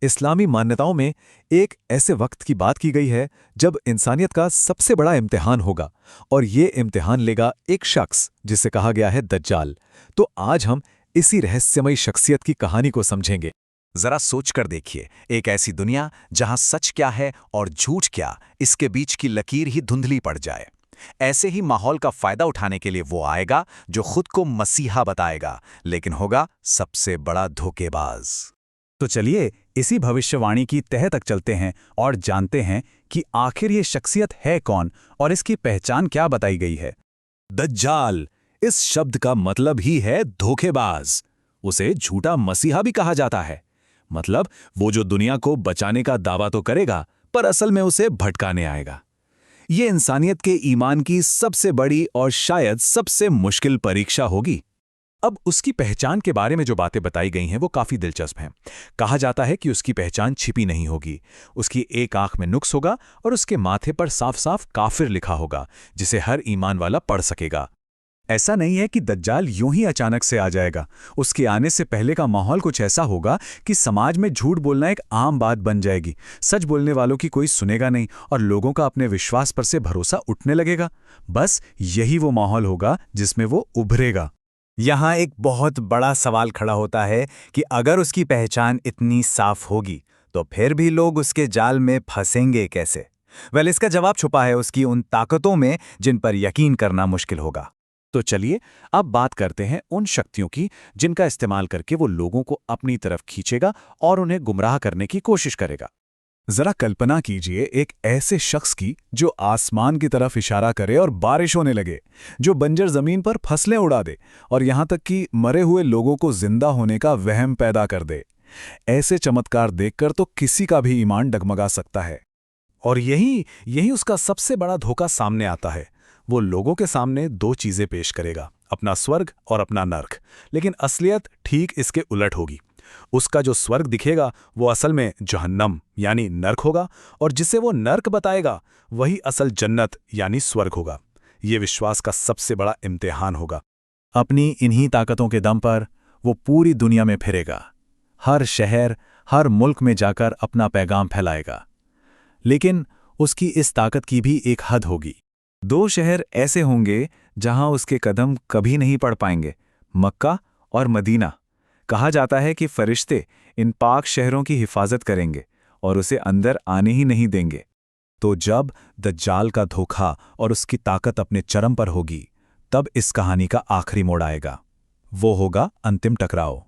इस्लामी मान्यताओं में एक ऐसे वक्त की बात की गई है जब इंसानियत का सबसे बड़ा इम्तिहान होगा और ये इम्तिहान लेगा एक शख्स जिसे कहा गया है दज्जाल। तो आज हम इसी रहस्यमयी शख्सियत की कहानी को समझेंगे। जरा सोच कर देखिए, एक ऐसी दुनिया जहां सच क्या है और झूठ क्या, इसके बीच की लकीर ही धुंधली पड़ जाए। ऐसे ही माहौल का फायदा उठाने के लिए वो आएगा जो खुद को मसीहा बताएगा, लेकिन होगा सबसे बड़ा धोखेबाज। तो चलिए इसी भविष्यवाणी की तह तक चलते हैं और जानते हैं कि आखिर ये शख्सियत है कौन और इसकी पहचान क्या बताई गई है। दज्जाल इस शब्द का मतलब ही है धोखेबाज। उसे झूठा मसीहा भी कहा जाता है। मतलब वो जो दुनिया को बचाने का दावा तो करेगा पर असल में उसे भटकाने आएगा। ये इंसानियत के ईमान की सबसे बड़ी और शायद सबसे मुश्किल परीक्षा होगी। अब उसकी पहचान के बारे में जो बातें बताई गई हैं वो काफी दिलचस्प हैं। कहा जाता है कि उसकी पहचान छिपी नहीं होगी। उसकी एक आंख में नुक्स होगा और उसके माथे पर साफ साफ काफिर लिखा होगा, जिसे हर ईमान वाला पढ़ सकेगा। ऐसा नहीं है कि दज्जाल यूं ही अचानक से आ जाएगा। उसके आने से पहले का माहौल कुछ ऐसा होगा कि समाज में झूठ बोलना एक आम बात बन जाएगी। सच बोलने वालों की कोई सुनेगा नहीं और लोगों का अपने विश्वास पर से भरोसा उठने लगेगा। बस यही वो माहौल होगा जिसमें वो उभरेगा। यहाँ एक बहुत बड़ा सवाल खड़ा होता है कि अगर उसकी पहचान इतनी साफ होगी तो फिर भी लोग उसके जाल में फंसेंगे कैसे? इसका जवाब छुपा है उसकी उन ताकतों में जिन पर यकीन करना मुश्किल होगा। तो चलिए अब बात करते हैं उन शक्तियों की जिनका इस्तेमाल करके वो लोगों को अपनी तरफ खींचेगा और उन्हें गुमराह करने की कोशिश करेगा। जरा कल्पना कीजिए एक ऐसे शख्स की जो आसमान की तरफ इशारा करे और बारिश होने लगे, जो बंजर जमीन पर फसलें उड़ा दे और यहां तक कि मरे हुए लोगों को जिंदा होने का वहम पैदा कर दे। ऐसे चमत्कार देखकर तो किसी का भी ईमान डगमगा सकता है। और यही उसका सबसे बड़ा धोखा सामने आता है। वो लोगों के सामने दो चीजें पेश करेगा, अपना स्वर्ग और अपना नर्क। लेकिन असलियत ठीक इसके उलट होगी। उसका जो स्वर्ग दिखेगा वो असल में जहन्नम यानी नर्क होगा, और जिसे वो नर्क बताएगा वही असल जन्नत यानी स्वर्ग होगा। ये विश्वास का सबसे बड़ा इम्तिहान होगा। अपनी इन्हीं ताकतों के दम पर वो पूरी दुनिया में फिरेगा, हर शहर हर मुल्क में जाकर अपना पैगाम फैलाएगा। लेकिन उसकी इस ताकत की भी एक हद होगी। दो शहर ऐसे होंगे जहां उसके कदम कभी नहीं पड़ पाएंगे, मक्का और मदीना। कहा जाता है कि फरिश्ते इन पाक शहरों की हिफाजत करेंगे और उसे अंदर आने ही नहीं देंगे। तो जब दज्जाल का धोखा और उसकी ताकत अपने चरम पर होगी, तब इस कहानी का आखिरी मोड़ आएगा। वो होगा अंतिम टकराव।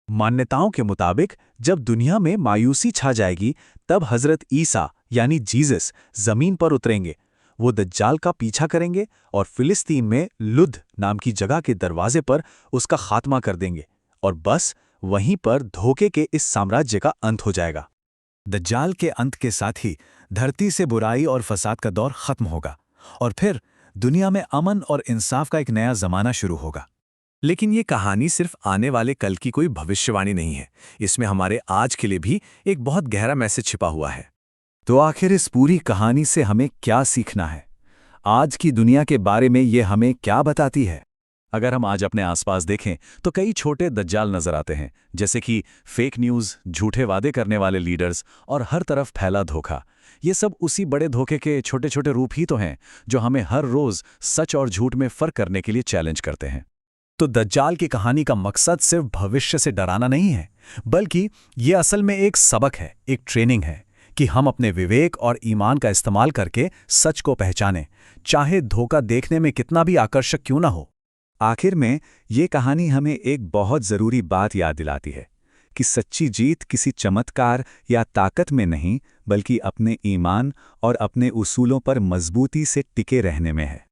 मान्यताओं के मुताबिक जब दुनिया में मायूसी छा जाएगी, तब हजरत ईसा यानी जीसस जमीन पर उतरेंगे। वो दज्जाल का पीछा करेंगे और फिलिस्तीन में लुद नाम की जगह के दरवाजे पर उसका खात्मा कर देंगे, और बस वहीं पर धोखे के इस साम्राज्य का अंत हो जाएगा। दज्जाल के अंत के साथ ही धरती से बुराई और फसाद का दौर खत्म होगा और फिर दुनिया में अमन और इंसाफ का एक नया जमाना शुरू होगा। लेकिन ये कहानी सिर्फ आने वाले कल की कोई भविष्यवाणी नहीं है। इसमें हमारे आज के लिए भी एक बहुत गहरा मैसेज छिपा हुआ है। तो आखिर इस पूरी कहानी से हमें क्या सीखना है? आज की दुनिया के बारे में ये हमें क्या बताती है? अगर हम आज अपने आसपास देखें तो कई छोटे दज्जाल नजर आते हैं, जैसे कि फेक न्यूज़, झूठे वादे करने वाले लीडर्स और हर तरफ फैला धोखा। ये सब उसी बड़े धोखे के छोटे छोटे रूप ही तो हैं जो हमें हर रोज सच और झूठ में फर्क करने के लिए चैलेंज करते हैं। तो दज्जाल की कहानी का मकसद सिर्फ भविष्य से डराना नहीं है, बल्कि ये असल में एक सबक है, एक ट्रेनिंग है कि हम अपने विवेक और ईमान का इस्तेमाल करके सच को पहचानें, चाहे धोखा देखने में कितना भी आकर्षक क्यों ना हो। आखिर में ये कहानी हमें एक बहुत ज़रूरी बात याद दिलाती है कि सच्ची जीत किसी चमत्कार या ताकत में नहीं, बल्कि अपने ईमान और अपने उसूलों पर मजबूती से टिके रहने में है।